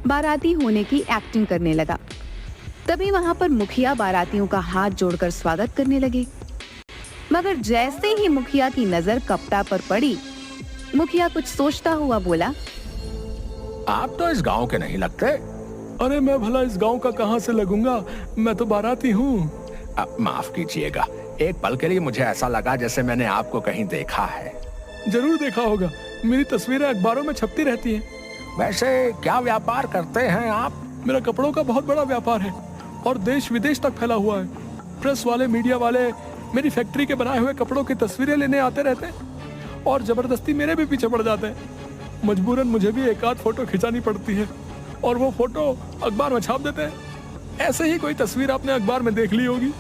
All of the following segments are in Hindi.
बाराती होने की एक्टिंग करने लगा। तभी वहां पर मुखिया बारातियों का हाथ जोड़कर स्वागत करने लगे। मगर जैसे ही मुखिया की नजर कप्ता पर पड़ी, मुखिया कुछ सोचता हुआ बोला, आप तो इस गांव के नहीं लगते। अरे मैं भला इस गांव का कहां से लगूंगा, मैं तो बाराती हूँ। माफ कीजिएगा, एक पल के लिए मुझे ऐसा लगा जैसे मैंने आपको कहीं देखा है। जरूर देखा होगा, मेरी तस्वीरें अखबारों में छपती रहती हैं। वैसे क्या व्यापार करते हैं आप? मेरा कपड़ों का बहुत बड़ा व्यापार है और देश विदेश तक फैला हुआ है। प्रेस वाले, मीडिया वाले मेरी फैक्ट्री के बनाए हुए कपड़ों की तस्वीरें लेने आते रहते हैं और जबरदस्ती मेरे भी पीछे पड़ जाते हैं। मजबूरन मुझे भी एक आध फोटो खिंचानी पड़ती है और वो फोटो अखबार में छाप देते हैं। ऐसे ही कोई तस्वीर आपने अखबार में देख ली होगी।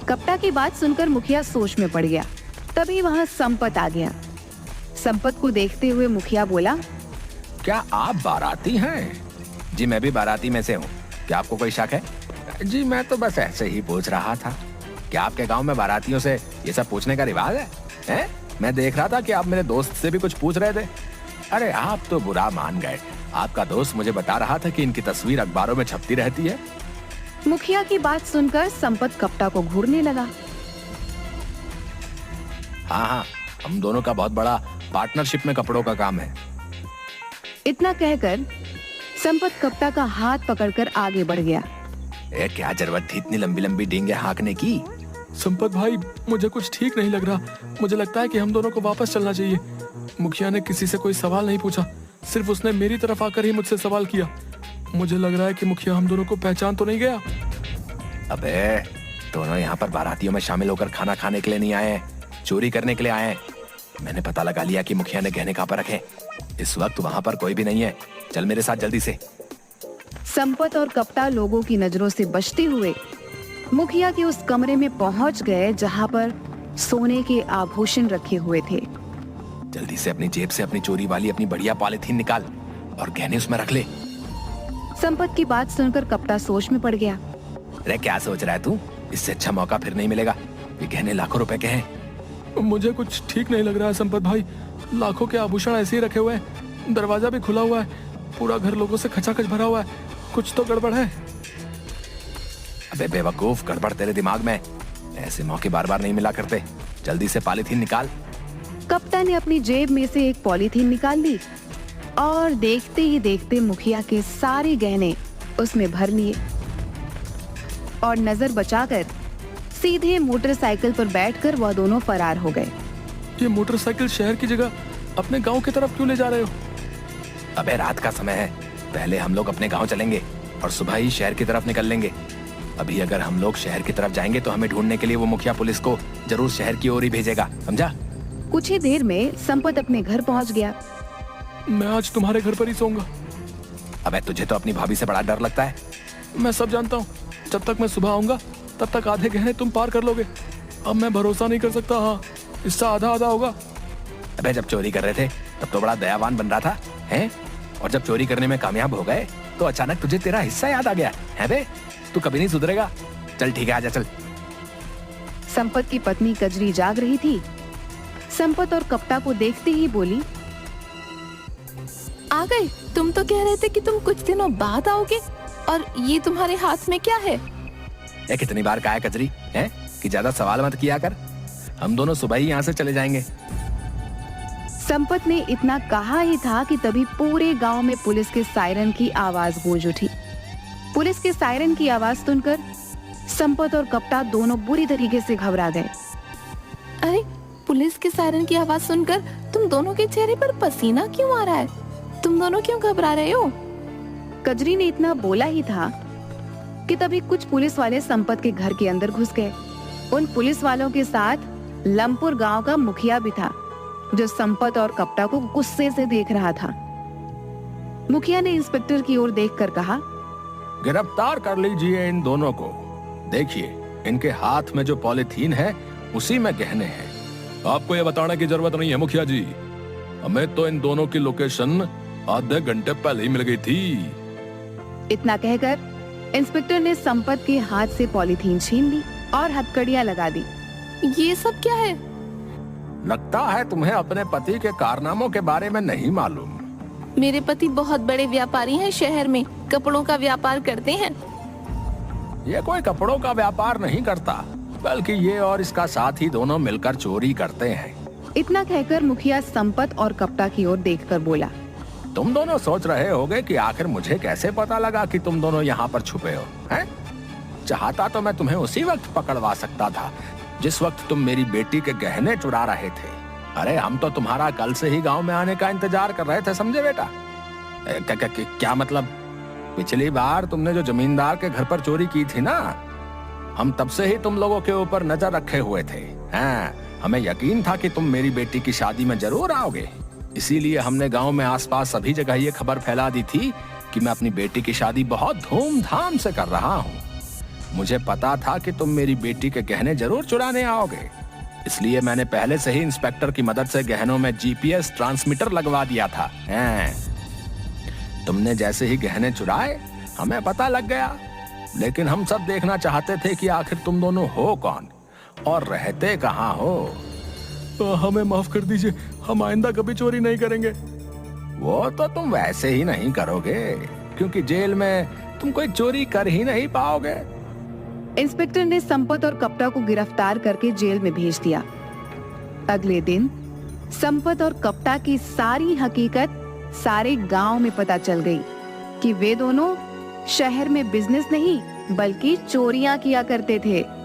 कप्ता की बात सुनकर मुखिया सोच में पड़ गया। तभी वहां संपत आ गया। संपत को देखते हुए मुखिया बोला, क्या आप बाराती हैं? जी मैं भी बाराती में से हूँ। क्या आपको कोई शक है? जी मैं तो बस ऐसे ही पूछ रहा था। क्या आपके गांव में बारातियों से ये सब पूछने का रिवाज है? हैं? मैं देख रहा था कि आप मेरे दोस्त से भी कुछ पूछ रहे थे। अरे आप तो बुरा मान गए। आपका दोस्त मुझे बता रहा था कि इनकी तस्वीर अखबारों में छपती रहती है। मुखिया की बात सुनकर संपत कप्ता को घूरने लगा। हाँ, हम दोनों का बहुत बड़ा पार्टनरशिप में कपड़ों का काम है। इतना कहकर संपत कप्ता का हाथ पकड़कर आगे बढ़ गया। क्या जरूरत थी इतनी लंबी लंबी डींगे हाँकने की? संपत भाई, मुझे कुछ ठीक नहीं लग रहा। मुझे लगता है कि हम दोनों को वापस चलना चाहिए। मुखिया ने किसी से कोई सवाल नहीं पूछा, सिर्फ उसने मेरी तरफ आकर ही मुझसे सवाल किया। मुझे लग रहा है कि मुखिया हम दोनों को पहचान तो नहीं गया। अबे दोनों यहाँ पर बारातियों में शामिल होकर खाना खाने के लिए नहीं आए हैं, चोरी करने के लिए आए हैं। मैंने पता लगा लिया कि मुखिया ने गहने कहाँ पर रखे। इस वक्त वहाँ पर कोई भी नहीं है। चल मेरे साथ जल्दी से। संपत और कप्ता लोगों की नजरों से बचते हुए मुखिया के उस कमरे में पहुंच गए जहां पर सोने के आभूषण रखे हुए थे। जल्दी से अपनी जेब से अपनी चोरी वाली अपनी बढ़िया पॉलिथीन निकाल और गहने उसमें रख ले। संपत की बात सुनकर कप्ता सोच में पड़ गया। अरे क्या सोच रहा है तू? इससे अच्छा मौका फिर नहीं मिलेगा। ये गहने लाखों रुपए के हैं। मुझे कुछ ठीक नहीं लग रहा है संपत भाई। लाखों के आभूषण ऐसे ही रखे हुए हैं, दरवाजा भी खुला हुआ है, पूरा घर लोगों से खचाखच भरा हुआ है। कुछ तो गड़बड़ है। अबे बेवकूफ, गड़बड़ तेरे दिमाग में। ऐसे मौके बार बार नहीं मिला करते। जल्दी से पॉलिथीन निकाल। कप्ता ने अपनी जेब में से एक पॉलीथीन निकाल ली और देखते ही देखते मुखिया के सारे गहने उसमें भर लिए और नजर बचाकर सीधे मोटरसाइकिल पर बैठकर वह दोनों फरार हो गए। ये मोटरसाइकिल शहर की जगह अपने गांव की तरफ क्यों ले जा रहे हो? अबे रात का समय है, पहले हम लोग अपने गांव चलेंगे और सुबह ही शहर की तरफ निकल लेंगे। अभी अगर हम लोग शहर की तरफ जाएंगे तो हमें ढूंढने के लिए वो मुखिया पुलिस को जरूर शहर की ओर ही भेजेगा, समझा? कुछ ही देर में संपत अपने घर पहुंच गया। मैं आज तुम्हारे घर पर ही सोऊंगा। अबे तुझे तो अपनी भाभी से बड़ा डर लगता है। मैं सब जानता हूँ। जब तक मैं सुबह आऊंगा तब तक आधे गहने तुम पार कर लोगे। अब मैं भरोसा नहीं कर सकता। हाँ, इससे आधा आधा होगा। अबे जब चोरी कर रहे थे तब तो बड़ा दयावान बन रहा था, हैं? और जब चोरी करने में कामयाब हो गए तो अचानक तुझे तेरा हिस्सा याद आ गया है बे? तू कभी नहीं सुधरेगा। चल ठीक है, आजा चल। संपत की पत्नी कजरी जाग रही थी। संपत और कप्ता को देखते ही बोली, आ गए? तुम तो कह रहे थे कि तुम कुछ दिनों बाद आओगे, और ये तुम्हारे हाथ में क्या है? ये कितनी बार कहा है कजरी, हैं? कि ज्यादा सवाल मत किया कर। हम दोनों सुबह ही यहाँ से चले जाएंगे। संपत ने इतना कहा ही था कि तभी पूरे गांव में पुलिस के सायरन की आवाज गूंज उठी। पुलिस के सायरन की आवाज सुनकर संपत और कप्ता दोनों बुरी तरीके से घबरा गए। अरे पुलिस के सायरन की आवाज सुनकर तुम दोनों के चेहरे पर पसीना क्यों आ रहा है? तुम दोनों क्यों घबरा रहे हो? कजरी ने इतना बोला ही था कि तभी कुछ पुलिस वाले संपत के घर के अंदर घुस गए। उन पुलिस वालों के साथ लमपुर गांव का मुखिया भी था, जो संपत और कप्ता को गुस्से से देख रहा था। मुखिया ने इंस्पेक्टर की ओर देखकर कहा, गिरफ्तार कर लीजिए इन दोनों को। देखिए इनके हाथ में जो पॉलिथीन है उसी में गहने हैं। आपको ये बताने की जरूरत नहीं है मुखिया जी, हमें तो इन दोनों की लोकेशन आधे घंटे पहले ही मिल गई थी। इतना कहकर इंस्पेक्टर ने संपत के हाथ से पॉलीथीन छीन ली और हथकड़ियां लगा दी। ये सब क्या है? लगता है तुम्हें अपने पति के कारनामों के बारे में नहीं मालूम। मेरे पति बहुत बड़े व्यापारी हैं, शहर में कपड़ों का व्यापार करते हैं। ये कोई कपड़ों का व्यापार नहीं करता, बल्कि ये और इसका साथी दोनों मिलकर चोरी करते हैं। इतना कहकर मुखिया संपत और कपटा की ओर देखकर बोला। तुम दोनों सोच रहे होगे कि आखिर मुझे कैसे पता लगा कि तुम दोनों यहाँ पर छुपे हो, हैं? चाहता तो मैं तुम्हें उसी वक्त पकड़वा सकता था जिस वक्त तुम मेरी बेटी के गहने चुरा रहे थे। अरे हम तो तुम्हारा कल से ही गांव में आने का इंतजार कर रहे थे, समझे बेटा? क्या मतलब? पिछली बार तुमने जो जमींदार के घर पर चोरी की थी ना, हम तब से ही तुम लोगों के ऊपर नजर रखे हुए थे। हैं? हमें यकीन था कि तुम मेरी बेटी की शादी में जरूर आओगे, इसीलिए हमने गांव में आसपास सभी जगह ये खबर फैला दी थी कि मैं अपनी बेटी की शादी बहुत धूमधाम से कर रहा हूँ। मुझे पता था कि तुम मेरी बेटी के गहने जरूर चुराने आओगे, इसलिए मैंने पहले से ही इंस्पेक्टर की मदद से गहनों में जीपीएस ट्रांसमीटर लगवा दिया था। तुमने जैसे ही गहने चुराए हमें पता लग गया, लेकिन हम सब देखना चाहते थे कि आखिर तुम दोनों हो कौन और रहते कहाँ हो। हमें माफ कर दीजिए, हम आइंदा कभी चोरी नहीं करेंगे। वो तो तुम वैसे ही नहीं करोगे, क्योंकि जेल में तुम कोई चोरी कर ही नहीं पाओगे। इंस्पेक्टर ने संपत और कपटा को गिरफ्तार करके जेल में भेज दिया। अगले दिन संपत और कपटा की सारी हकीकत सारे गांव में पता चल गई कि वे दोनों शहर में बिजनेस नहीं बल्कि चोरियां किया करते थे।